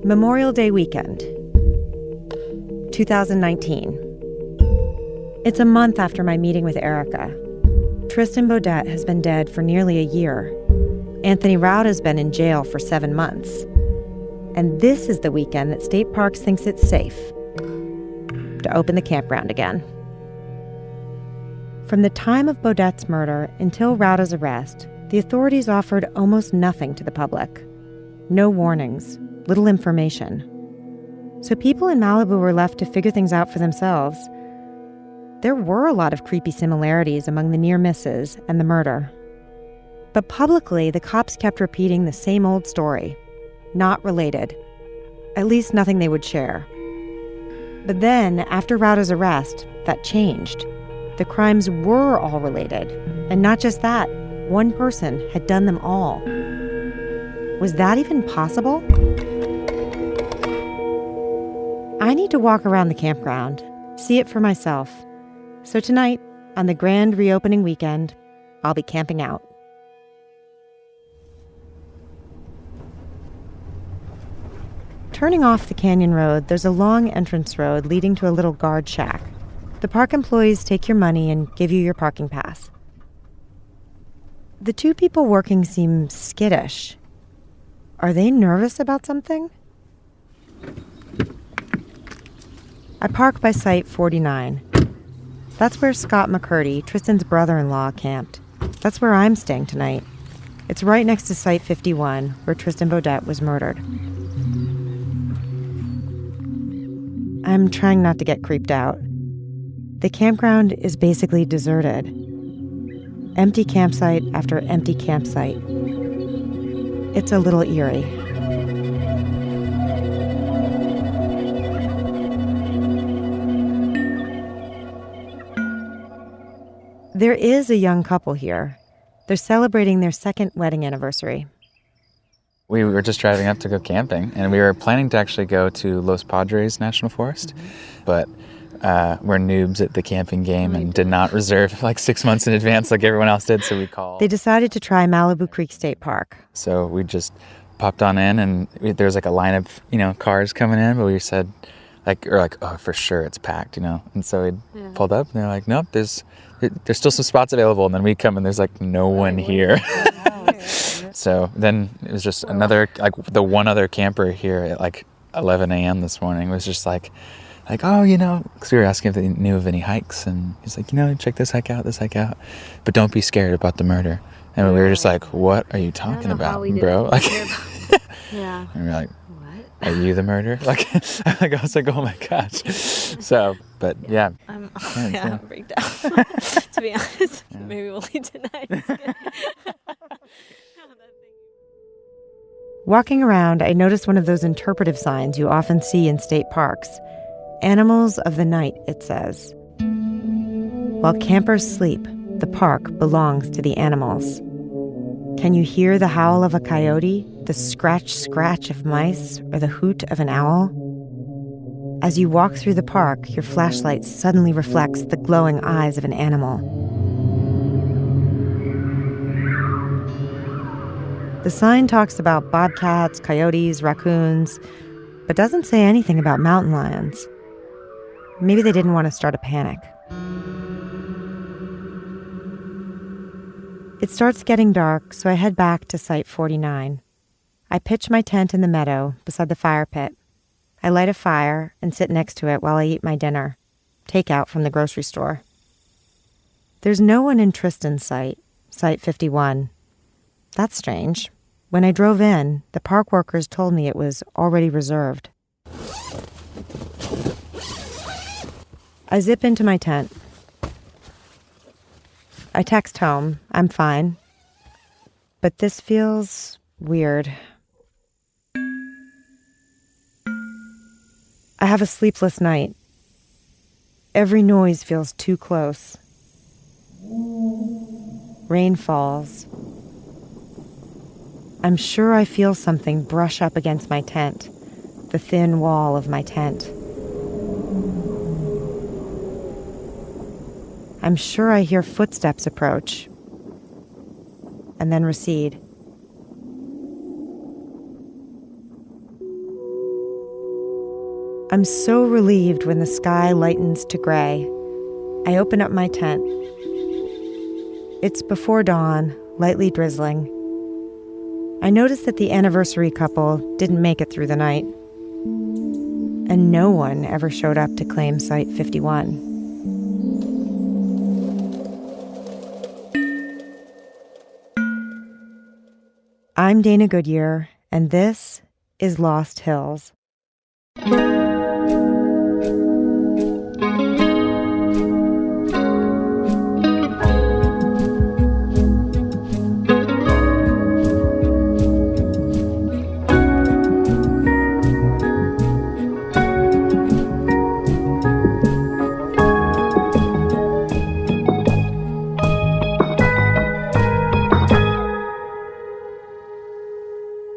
Memorial Day weekend, 2019. It's a month after my meeting with Erica. Tristan Beaudette has been dead for nearly a year. Anthony Rauda has been in jail for 7 months. And this is the weekend that State Parks thinks it's safe to open the campground again. From the time of Beaudette's murder until Rauda's arrest, the authorities offered almost nothing to the public. No warnings, little information. So people in Malibu were left to figure things out for themselves. There were a lot of creepy similarities among the near misses and the murder. But publicly, the cops kept repeating the same old story. Not related. At least nothing they would share. But then, after Rauda's arrest, that changed. The crimes were all related. And not just that, one person had done them all. Was that even possible? I need to walk around the campground, see it for myself. So tonight, on the grand reopening weekend, I'll be camping out. Turning off the canyon road, there's a long entrance road leading to a little guard shack. The park employees take your money and give you your parking pass. The two people working seem skittish. Are they nervous about something? I park by Site 49. That's where Scott McCurdy, Tristan's brother-in-law, camped. That's where I'm staying tonight. It's right next to Site 51, where Tristan Beaudette was murdered. I'm trying not to get creeped out. The campground is basically deserted. Empty campsite after empty campsite. It's a little eerie. There is a young couple here. They're celebrating their second wedding anniversary. We were just driving up to go camping, and we were planning to actually go to Los Padres National Forest, but we're noobs at the camping game and did not reserve like 6 months in advance like everyone else did, so we called. They decided to try Malibu Creek State Park. So we just popped on in, and there was like a line of, cars coming in, but we said, oh, for sure it's packed, And so we pulled up, and they're like, nope, there's still some spots available, and then we come, and there's like no one here. So then it was just the one other camper here at like 11 a.m. this morning was just like, oh, because we were asking if they knew of any hikes, and he's like, check this hike out, but don't be scared about the murder. And we were just like, what are you talking about, bro? Yeah. And we were like, what? Are you the murderer? I was like, oh my gosh. So, but yeah. I'm freaked out. To be honest, maybe we'll leave tonight. Walking around, I noticed one of those interpretive signs you often see in state parks. Animals of the night, it says. While campers sleep, the park belongs to the animals. Can you hear the howl of a coyote, the scratch of mice, or the hoot of an owl? As you walk through the park, your flashlight suddenly reflects the glowing eyes of an animal. The sign talks about bobcats, coyotes, raccoons, but doesn't say anything about mountain lions. Maybe they didn't want to start a panic. It starts getting dark, so I head back to Site 49. I pitch my tent in the meadow beside the fire pit. I light a fire and sit next to it while I eat my dinner, takeout from the grocery store. There's no one in Tristan's site, Site 51. That's strange. When I drove in, the park workers told me it was already reserved. I zip into my tent. I text home. I'm fine. But this feels weird. I have a sleepless night. Every noise feels too close. Rain falls. I'm sure I feel something brush up against my tent, the thin wall of my tent. I'm sure I hear footsteps approach and then recede. I'm so relieved when the sky lightens to gray. I open up my tent. It's before dawn, lightly drizzling. I notice that the anniversary couple didn't make it through the night. And no one ever showed up to claim Site 51. I'm Dana Goodyear, and this is Lost Hills.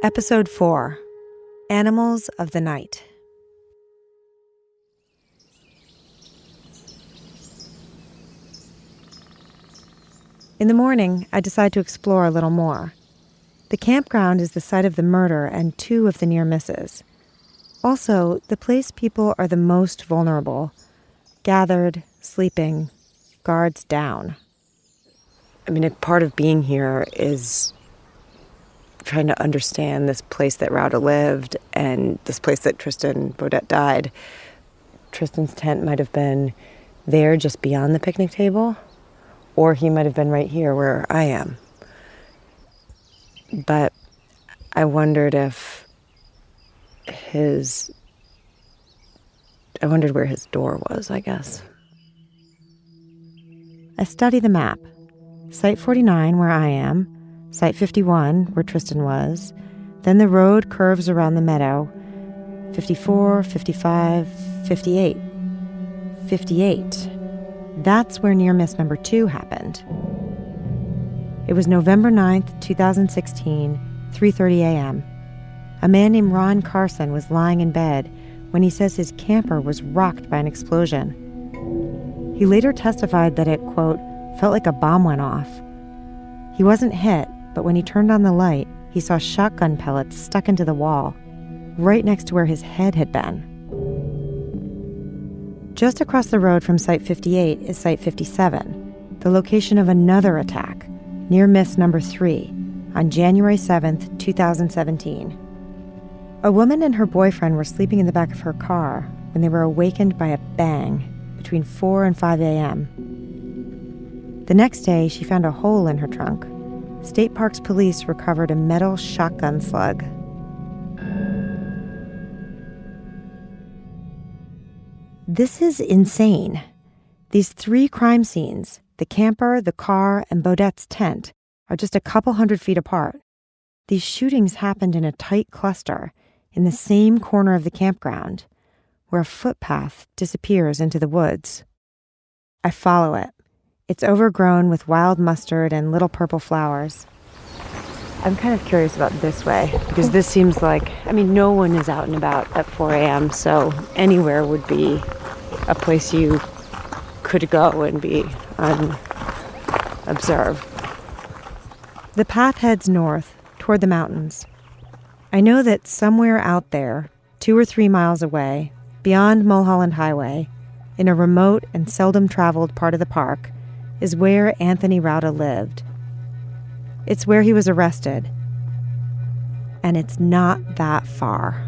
Episode 4, Animals of the Night. In the morning, I decide to explore a little more. The campground is the site of the murder and 2 of the near misses. Also, the place people are the most vulnerable. Gathered, sleeping, guards down. I mean, a part of being here is trying to understand this place that Rauda lived and this place that Tristan Beaudette died. Tristan's tent might have been there just beyond the picnic table, or he might have been right here where I am. But I wondered where his door was, I guess. I study the map. Site 49, where I am, Site 51, where Tristan was. Then the road curves around the meadow. 54, 55, 58. 58. That's where near miss number 2 happened. It was November 9th, 2016, 3:30 a.m. A man named Ron Carson was lying in bed when he says his camper was rocked by an explosion. He later testified that it, quote, felt like a bomb went off. He wasn't hit, but when he turned on the light, he saw shotgun pellets stuck into the wall, right next to where his head had been. Just across the road from Site 58 is Site 57, the location of another attack, near miss number 3, on January 7th, 2017. A woman and her boyfriend were sleeping in the back of her car when they were awakened by a bang between 4 and 5 a.m. The next day, she found a hole in her trunk. State Parks police recovered a metal shotgun slug. This is insane. These 3 crime scenes, the camper, the car, and Beaudette's tent, are just a couple hundred feet apart. These shootings happened in a tight cluster in the same corner of the campground, where a footpath disappears into the woods. I follow it. It's overgrown with wild mustard and little purple flowers. I'm kind of curious about this way, because this seems like, no one is out and about at 4 a.m., so anywhere would be a place you could go and be unobserved. The path heads north, toward the mountains. I know that somewhere out there, 2 or 3 miles away, beyond Mulholland Highway, in a remote and seldom traveled part of the park, is where Anthony Rauda lived. It's where he was arrested. And it's not that far.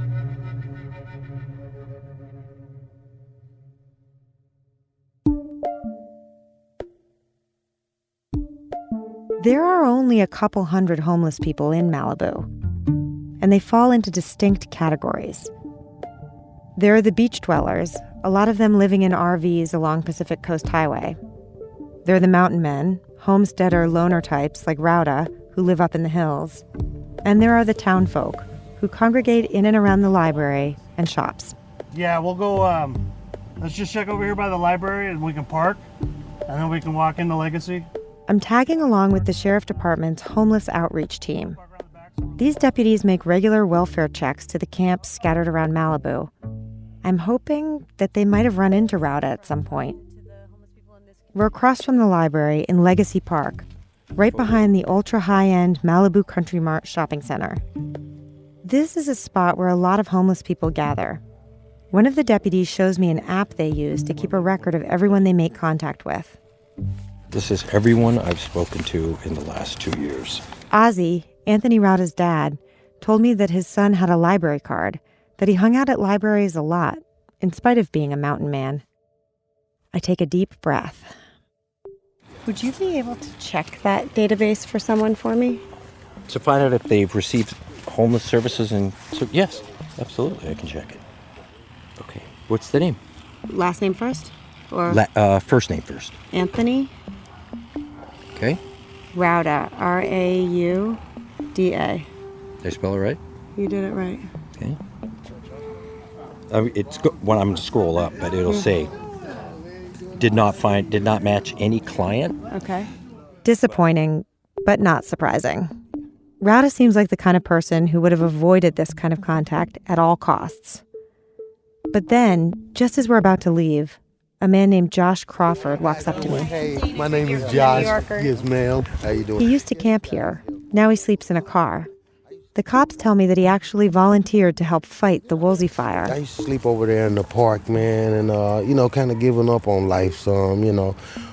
There are only a couple hundred homeless people in Malibu, and they fall into distinct categories. There are the beach dwellers, a lot of them living in RVs along Pacific Coast Highway. There are the mountain men, homesteader loner types like Rauda, who live up in the hills. And there are the town folk, who congregate in and around the library and shops. Yeah, we'll go, let's just check over here by the library and we can park, and then we can walk into Legacy. I'm tagging along with the Sheriff Department's homeless outreach team. These deputies make regular welfare checks to the camps scattered around Malibu. I'm hoping that they might have run into Rauda at some point. We're across from the library in Legacy Park, right behind the ultra-high-end Malibu Country Mart shopping center. This is a spot where a lot of homeless people gather. One of the deputies shows me an app they use to keep a record of everyone they make contact with. This is everyone I've spoken to in the last 2 years. Ozzy, Anthony Rauda's dad, told me that his son had a library card, that he hung out at libraries a lot, in spite of being a mountain man. I take a deep breath. Would you be able to check that database for someone for me? To find out if they've received homeless services and... So, yes, absolutely, I can check it. Okay, what's the name? Last name first? Or First name first. Anthony Okay. Rauda, Rauda. Did I spell it right? You did it right. Okay. When I'm going to scroll up, but it'll say, did not match any client. Okay. Disappointing, but not surprising. Rauda seems like the kind of person who would have avoided this kind of contact at all costs. But then, just as we're about to leave, a man named Josh Crawford walks up to me. Hey, my name is Josh. Yes, ma'am. How you doing? He used to camp here. Now he sleeps in a car. The cops tell me that he actually volunteered to help fight the Woolsey fire. I used to sleep over there in the park, man, and, kind of giving up on life some,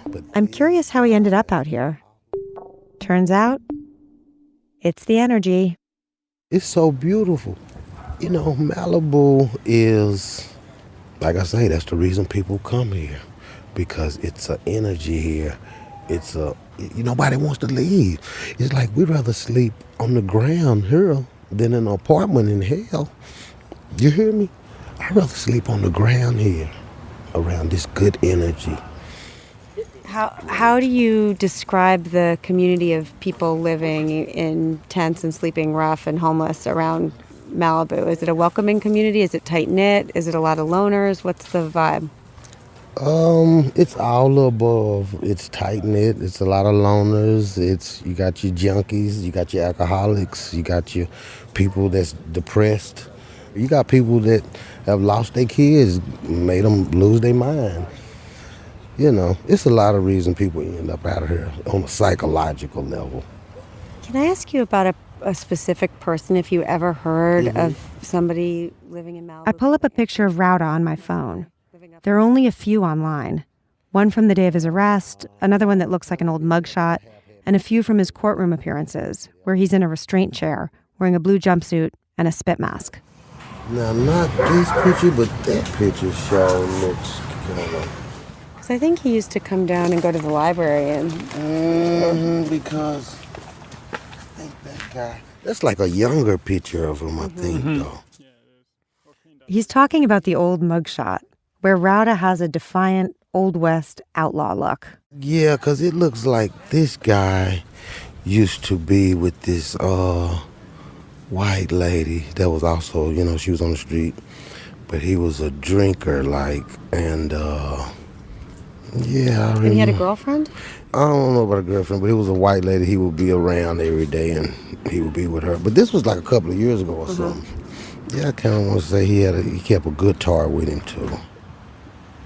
But I'm curious how he ended up out here. Turns out, it's the energy. it's so beautiful. Malibu is, like I say, that's the reason people come here. Because it's an energy here. Nobody wants to leave. It's like we'd rather sleep on the ground here than in an apartment in hell. You hear me? I'd rather sleep on the ground here around this good energy. How do you describe the community of people living in tents and sleeping rough and homeless around Malibu? Is it a welcoming community? Is it tight-knit? Is it a lot of loners? What's the vibe? It's all above. It's tight-knit. It's a lot of loners. You got your junkies, you got your alcoholics, you got your people that's depressed. You got people that have lost their kids, made them lose their mind. It's a lot of reason people end up out of here on a psychological level. Can I ask you about a specific person, if you ever heard of somebody living in Malibu? I pull up a picture of Rauda on my phone. There are only a few online. One from the day of his arrest, another one that looks like an old mugshot, and a few from his courtroom appearances, where he's in a restraint chair, wearing a blue jumpsuit and a spit mask. Now, not this picture, but that picture sure looks kind of... Because I think he used to come down and go to the library and... because I think that guy... That's like a younger picture of him, I think, though. He's talking about the old mugshot, where Rauda has a defiant, Old West outlaw look. Yeah, because it looks like this guy used to be with this white lady that was also, she was on the street, but he was a drinker, and yeah. And he had a girlfriend? I don't know about a girlfriend, but he was a white lady. He would be around every day, and he would be with her. But this was like a couple of years ago or something. Yeah, I kind of want to say he kept a guitar with him, too.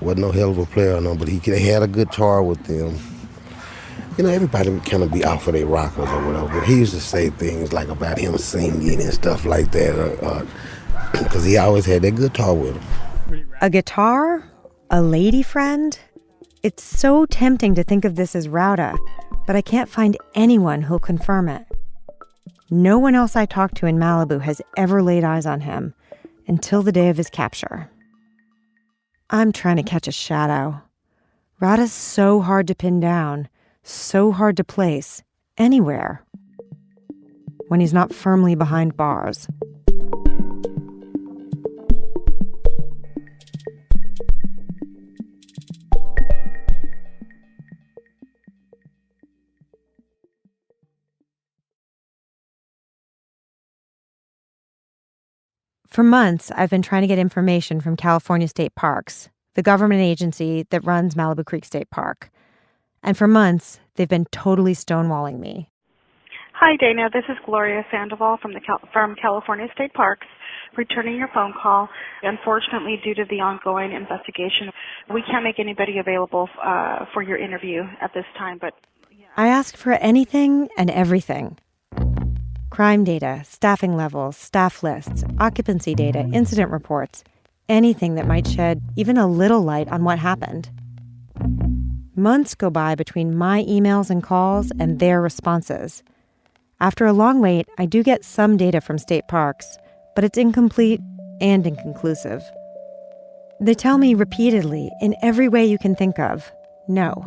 Wasn't no hell of a player or no, but they had a guitar with them. Everybody would kind of be off of their rockers or whatever, but he used to say things like about him singing and stuff like that, because he always had that guitar with him. A guitar? A lady friend? It's so tempting to think of this as Rauda, but I can't find anyone who'll confirm it. No one else I talked to in Malibu has ever laid eyes on him until the day of his capture. I'm trying to catch a shadow. Rauda's so hard to pin down, so hard to place, anywhere, when he's not firmly behind bars. For months, I've been trying to get information from California State Parks, the government agency that runs Malibu Creek State Park. And for months, they've been totally stonewalling me. Hi, Dana. This is Gloria Sandoval from California State Parks. returning your phone call. Unfortunately, due to the ongoing investigation, we can't make anybody available for your interview at this time. But I ask for anything and everything. Crime data, staffing levels, staff lists, occupancy data, incident reports, anything that might shed even a little light on what happened. Months go by between my emails and calls and their responses. After a long wait, I do get some data from state parks, but it's incomplete and inconclusive. They tell me repeatedly, in every way you can think of, no.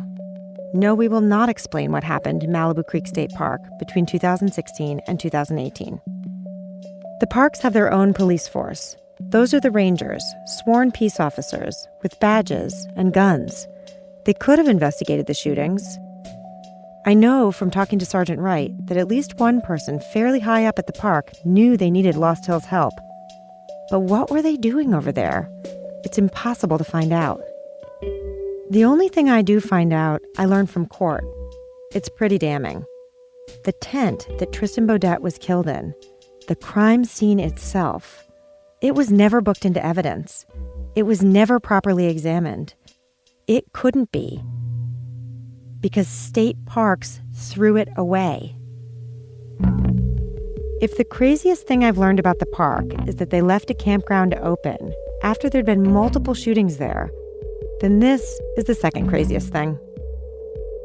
No, we will not explain what happened in Malibu Creek State Park between 2016 and 2018. The parks have their own police force. Those are the rangers, sworn peace officers with badges and guns. They could have investigated the shootings. I know from talking to Sergeant Wright that at least one person fairly high up at the park knew they needed Lost Hills help. But what were they doing over there? It's impossible to find out. The only thing I do find out, I learned from court. It's pretty damning. The tent that Tristan Beaudette was killed in, the crime scene itself, it was never booked into evidence. It was never properly examined. It couldn't be. Because state parks threw it away. If the craziest thing I've learned about the park is that they left a campground open after there'd been multiple shootings there, then this is the second craziest thing.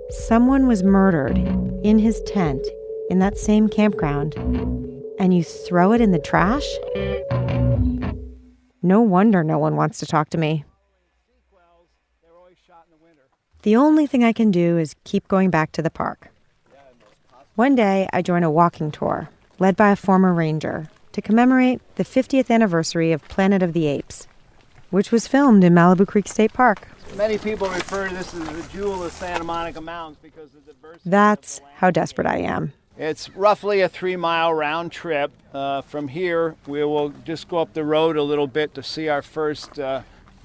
Someone was murdered in his tent in that same campground, and you throw it in the trash? No wonder no one wants to talk to me. The only thing I can do is keep going back to the park. One day, I join a walking tour, led by a former ranger, to commemorate the 50th anniversary of Planet of the Apes, which was filmed in Malibu Creek State Park. Many people refer to this as the jewel of Santa Monica Mountains because of the diversity. That's how desperate I am. It's roughly a 3-mile round trip. From here, we will just go up the road a little bit to see our first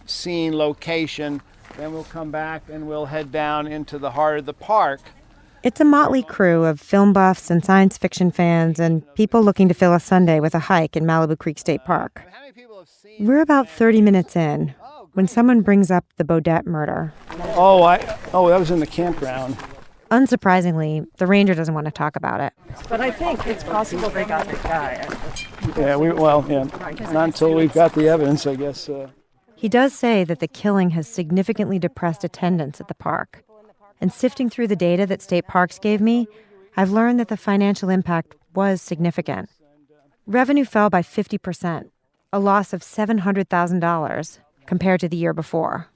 scene location. Then we'll come back and we'll head down into the heart of the park. It's a motley crew of film buffs and science fiction fans and people looking to fill a Sunday with a hike in Malibu Creek State Park. We're about 30 minutes in when someone brings up the Beaudette murder. Oh, that was in the campground. Unsurprisingly, the ranger doesn't want to talk about it. But I think it's possible they got the guy. Not until we've got the evidence, I guess. He does say that the killing has significantly depressed attendance at the park. And sifting through the data that state parks gave me, I've learned that the financial impact was significant. Revenue fell by 50%, a loss of $700,000 compared to the year before.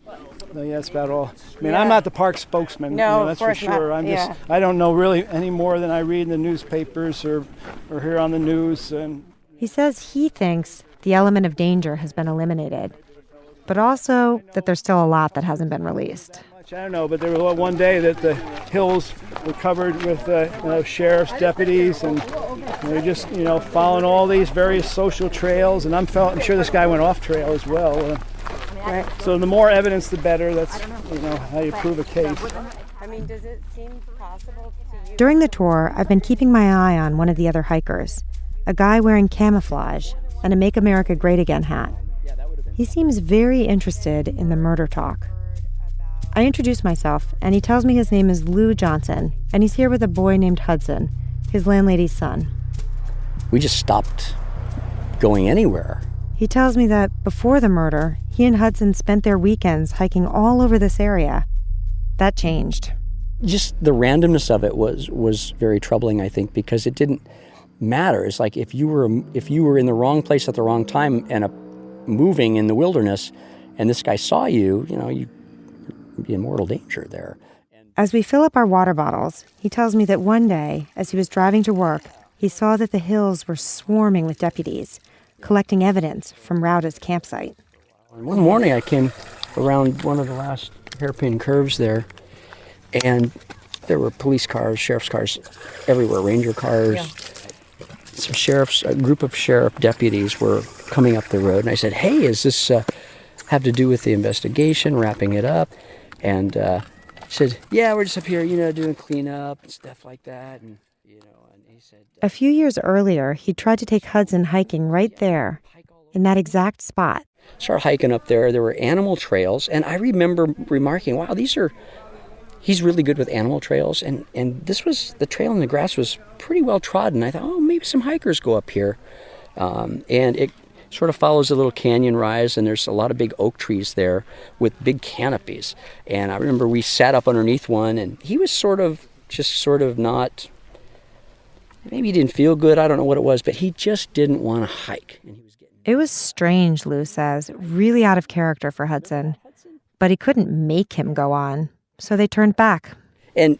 No, yeah, that's about all. I mean, I'm not the park spokesman. No, that's of course for sure. not. I don't know really any more than I read in the newspapers or hear on the news. And he says he thinks the element of danger has been eliminated, but also that there's still a lot that hasn't been released. I don't know, but there was one day that the hills were covered with sheriff's deputies, and they're just following all these various social trails. And I'm sure this guy went off trail as well. Right. So the more evidence, the better. That's how you prove a case. I mean, does it seem possible to you? During the tour, I've been keeping my eye on one of the other hikers, a guy wearing camouflage and a Make America Great Again hat. He seems very interested in the murder talk. I introduce myself, and he tells me his name is Lou Johnson, and he's here with a boy named Hudson, his landlady's son. We just stopped going anywhere. He tells me that before the murder, he and Hudson spent their weekends hiking all over this area. That changed. Just the randomness of it was very troubling, I think, because it didn't matter. It's like if you were in the wrong place at the wrong time and moving in the wilderness, and this guy saw you, you'd be in mortal danger there. As we fill up our water bottles, he tells me that one day, as he was driving to work, he saw that the hills were swarming with deputies, collecting evidence from Rauda's campsite. One morning I came around one of the last hairpin curves there, and there were police cars, sheriff's cars everywhere, ranger cars. Yeah. A group of sheriff deputies were coming up the road, and I said, "Hey, is this have to do with the investigation, wrapping it up?" And he said, "Yeah, we're just up here, doing cleanup and stuff like that." And and he said, a few years earlier, he tried to take Hudson hiking right there, in that exact spot. Started hiking up there. There were animal trails, and I remember remarking, wow, he's really good with animal trails, and this was, the trail in the grass was pretty well trodden. I thought, oh, maybe some hikers go up here. And it sort of follows a little canyon rise, and there's a lot of big oak trees there with big canopies. And I remember we sat up underneath one, and he was sort of not, maybe he didn't feel good, I don't know what it was, but he just didn't want to hike. And he was It was strange, Lou says, really out of character for Hudson. But he couldn't make him go on, so they turned back. And,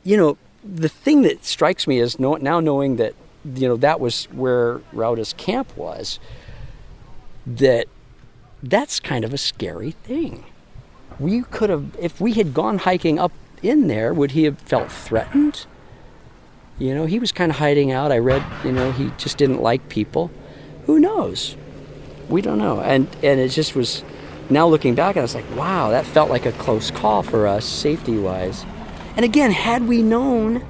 the thing that strikes me is now knowing that, that was where Rauda's camp was, that's kind of a scary thing. We could have, if we had gone hiking up in there, would he have felt threatened? He was kind of hiding out. I read, he just didn't like people. Who knows? We don't know. And it just was, now looking back, I was like, wow, that felt like a close call for us, safety-wise. And again, had we known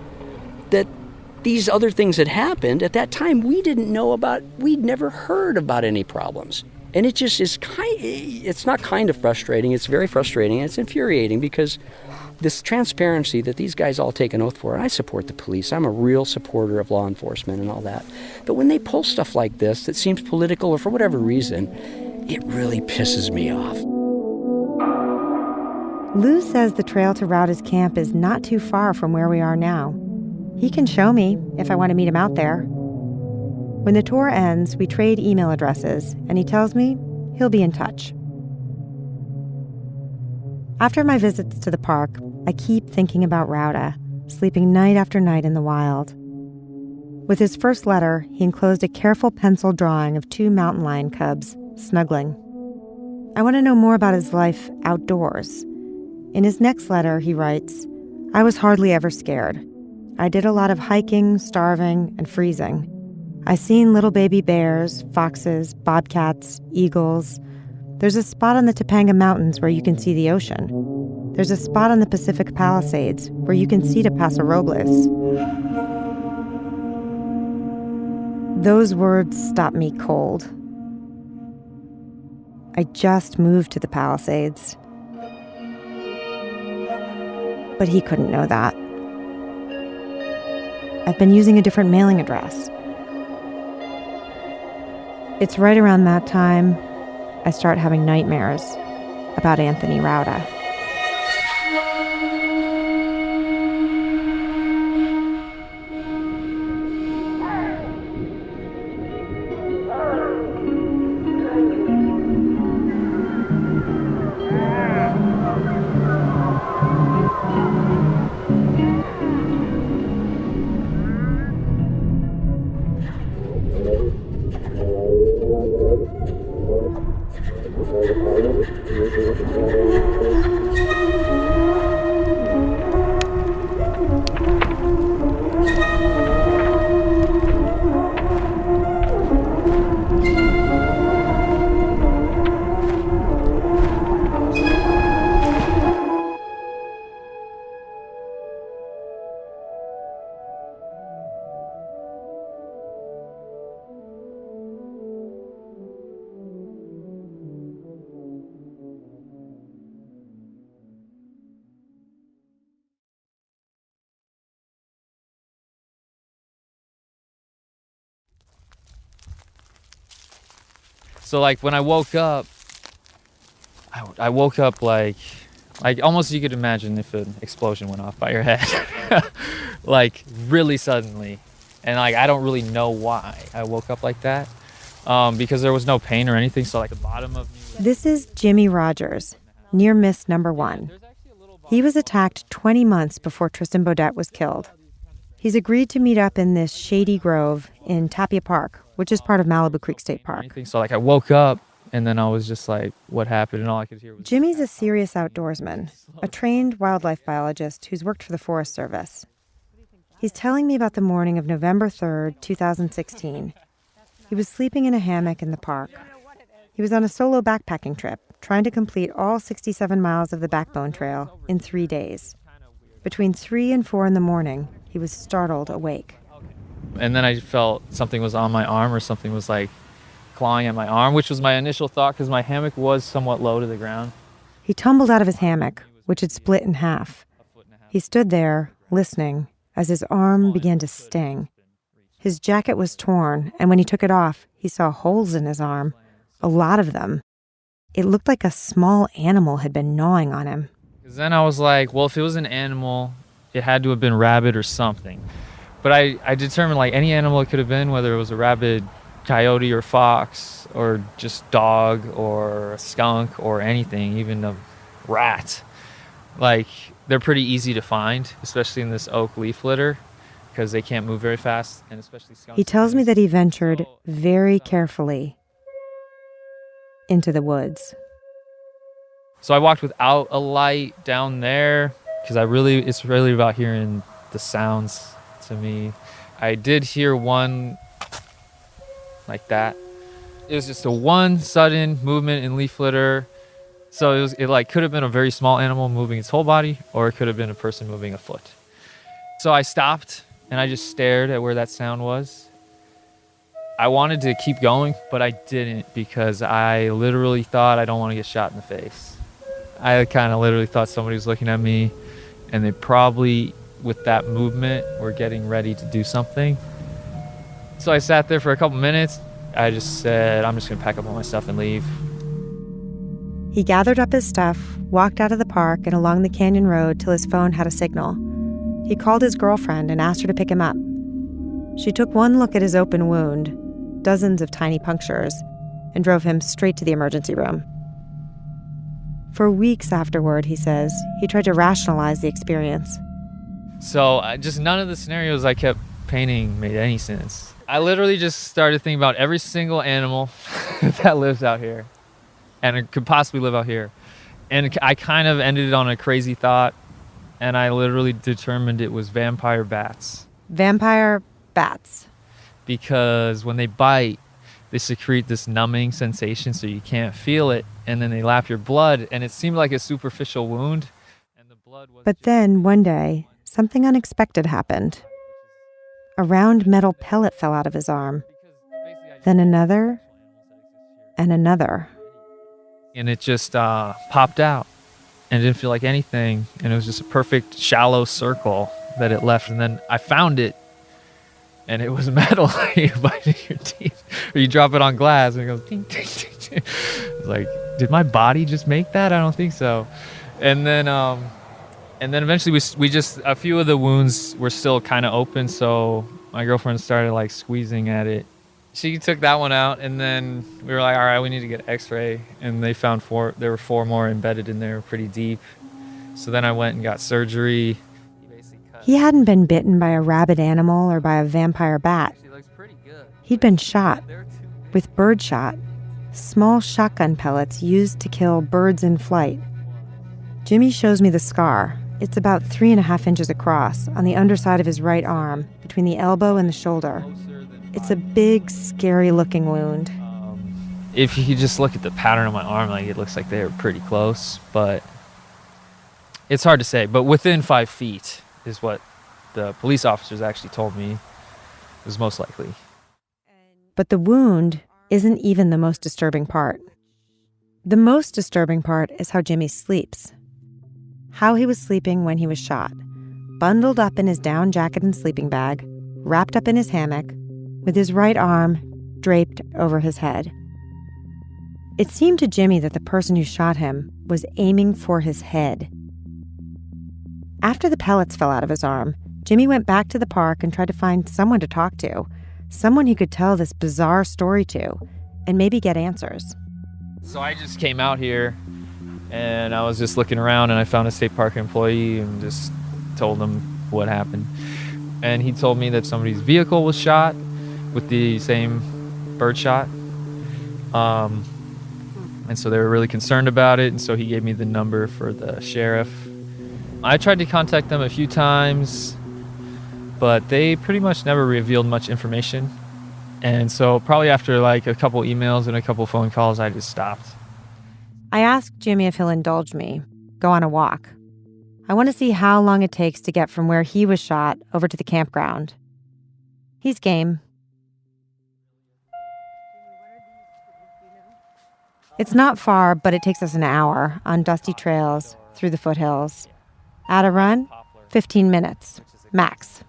that these other things had happened, at that time, we'd never heard about any problems. And it just is it's not kind of frustrating, it's very frustrating, and it's infuriating because this transparency that these guys all take an oath for, and I support the police, I'm a real supporter of law enforcement and all that, but when they pull stuff like this that seems political or for whatever reason, it really pisses me off. Lou says the trail to Rauda's camp is not too far from where we are now. He can show me if I want to meet him out there. When the tour ends, we trade email addresses, and he tells me he'll be in touch. After my visits to the park, I keep thinking about Rauda, sleeping night after night in the wild. With his first letter, he enclosed a careful pencil drawing of 2 mountain lion cubs snuggling. I want to know more about his life outdoors. In his next letter, he writes, I was hardly ever scared. I did a lot of hiking, starving, and freezing. I seen little baby bears, foxes, bobcats, eagles. There's a spot on the Topanga Mountains where you can see the ocean. There's a spot on the Pacific Palisades where you can see to Paso Robles. Those words stopped me cold. I just moved to the Palisades. But he couldn't know that. I've been using a different mailing address. It's right around that time I start having nightmares about Anthony Rauda. So like when I woke up, I woke up like almost you could imagine if an explosion went off by your head, like really suddenly. And like, I don't really know why I woke up like that, because there was no pain or anything. So like the bottom of me. This is Jimmy Rogers, near miss number 1. He was attacked 20 months before Tristan Beaudette was killed. He's agreed to meet up in this shady grove in Tapia Park, which is part of Malibu Creek State Park. So like I woke up and then I was just like, what happened? And all I could hear was... Jimmy's a serious outdoorsman, a trained wildlife biologist who's worked for the Forest Service. He's telling me about the morning of November 3rd, 2016. He was sleeping in a hammock in the park. He was on a solo backpacking trip, trying to complete all 67 miles of the Backbone Trail in 3 days. Between 3 and 4 in the morning, he was startled awake. And then I felt something was on my arm or something was like clawing at my arm, which was my initial thought because my hammock was somewhat low to the ground. He tumbled out of his hammock, which had split in half. He stood there, listening, as his arm began to sting. His jacket was torn, and when he took it off, he saw holes in his arm, a lot of them. It looked like a small animal had been gnawing on him. Then I was like, well, if it was an animal, it had to have been rabid or something. But I determined like any animal it could have been, whether it was a rabid coyote or fox or just dog or a skunk or anything, even a rat. Like, they're pretty easy to find, especially in this oak leaf litter, because they can't move very fast, and especially skunks. He tells me that he ventured very carefully into the woods. So I walked without a light down there, because it's really about hearing the sounds to me. I did hear one like that. It was just a one sudden movement in leaf litter. So it like could have been a very small animal moving its whole body, or it could have been a person moving a foot. So I stopped and I just stared at where that sound was. I wanted to keep going, but I didn't, because I literally thought I don't want to get shot in the face. I kind of literally thought somebody was looking at me, and they probably, with that movement, were getting ready to do something. So I sat there for a couple minutes. I just said, I'm just going to pack up all my stuff and leave. He gathered up his stuff, walked out of the park and along the canyon road till his phone had a signal. He called his girlfriend and asked her to pick him up. She took one look at his open wound, dozens of tiny punctures, and drove him straight to the emergency room. For weeks afterward, he says, he tried to rationalize the experience. So just none of the scenarios I kept painting made any sense. I literally just started thinking about every single animal that lives out here and it could possibly live out here. And I kind of ended it on a crazy thought, and I literally determined it was vampire bats. Vampire bats. Because when they bite, they secrete this numbing sensation so you can't feel it, and then they lap your blood, and it seemed like a superficial wound. And the blood was. But then, one day, something unexpected happened. A round metal pellet fell out of his arm. Then another, and another. And it just popped out, and it didn't feel like anything, and it was just a perfect shallow circle that it left. And then I found it, and it was metal. You bite it in your teeth, or you drop it on glass, and it goes ding, ding, ding, ding. It's like, did my body just make that? I don't think so. And then eventually we just, a few of the wounds were still kind of open, so my girlfriend started like squeezing at it. She took that one out, and then we were like, all right, we need to get x-ray. And they found there were 4 more embedded in there pretty deep. So then I went and got surgery. He hadn't been bitten by a rabid animal or by a vampire bat. He'd been shot with birdshot, small shotgun pellets used to kill birds in flight. Jimmy shows me the scar. It's about 3.5 inches across on the underside of his right arm, between the elbow and the shoulder. It's a big, scary-looking wound. If you just look at the pattern on my arm, like it looks like they were pretty close, but it's hard to say. But within 5 feet is what the police officers actually told me was most likely. But the wound isn't even the most disturbing part. The most disturbing part is how Jimmy sleeps. How he was sleeping when he was shot, bundled up in his down jacket and sleeping bag, wrapped up in his hammock, with his right arm draped over his head. It seemed to Jimmy that the person who shot him was aiming for his head. After the pellets fell out of his arm, Jimmy went back to the park and tried to find someone to talk to, someone he could tell this bizarre story to, and maybe get answers. So I just came out here, and I was just looking around, and I found a state park employee and just told him what happened. And he told me that somebody's vehicle was shot with the same bird shot. And so they were really concerned about it, and so he gave me the number for the sheriff. I tried to contact them a few times, but they pretty much never revealed much information. And so probably after like a couple emails and a couple phone calls, I just stopped. I asked Jimmy if he'll indulge me, go on a walk. I want to see how long it takes to get from where he was shot over to the campground. He's game. It's not far, but it takes us an hour on dusty trails through the foothills. At a run, 15 minutes, max.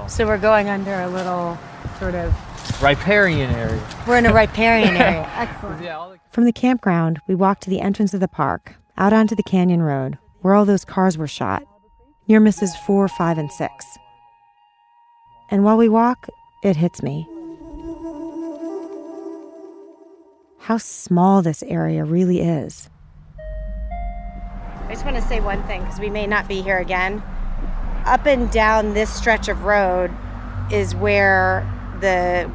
So we're going under a little sort of... Riparian area. We're in a riparian area. Excellent. From the campground, we walked to the entrance of the park, out onto the canyon road, where all those cars were shot, near misses 4, 5, and 6. And while we walk, it hits me. How small this area really is. I just want to say one thing, because we may not be here again. Up and down this stretch of road is where the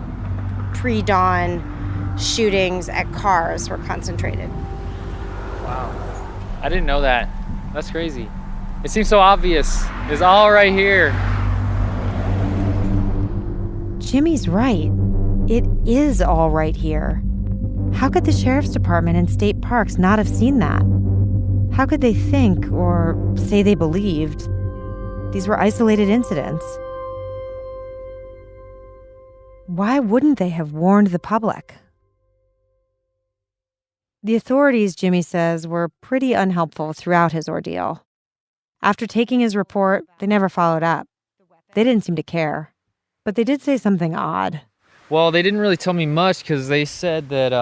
pre-dawn shootings at cars were concentrated. Wow. I didn't know that. That's crazy. It seems so obvious. It's all right here. Jimmy's right. It is all right here. How could the sheriff's department and state parks not have seen that? How could they think, or say they believed, these were isolated incidents? Why wouldn't they have warned the public? The authorities, Jimmy says, were pretty unhelpful throughout his ordeal. After taking his report, they never followed up. They didn't seem to care. But they did say something odd. Well, they didn't really tell me much because they said that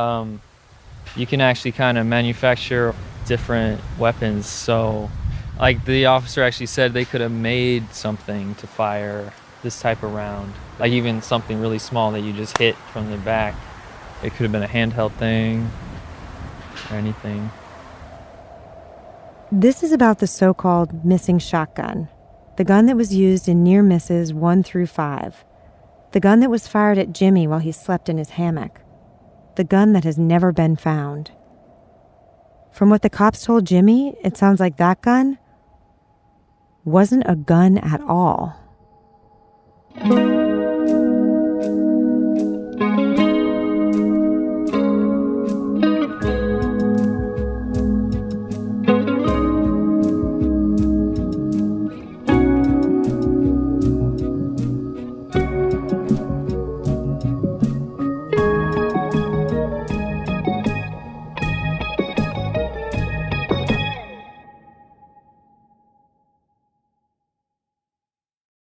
you can actually kind of manufacture different weapons. So, like, the officer actually said they could have made something to fire this type of round. Like even something really small that you just hit from the back. It could have been a handheld thing or anything. This is about the so-called missing shotgun, the gun that was used in near misses 1 through 5. The gun that was fired at Jimmy while he slept in his hammock. The gun that has never been found. From what the cops told Jimmy, it sounds like that gun wasn't a gun at all.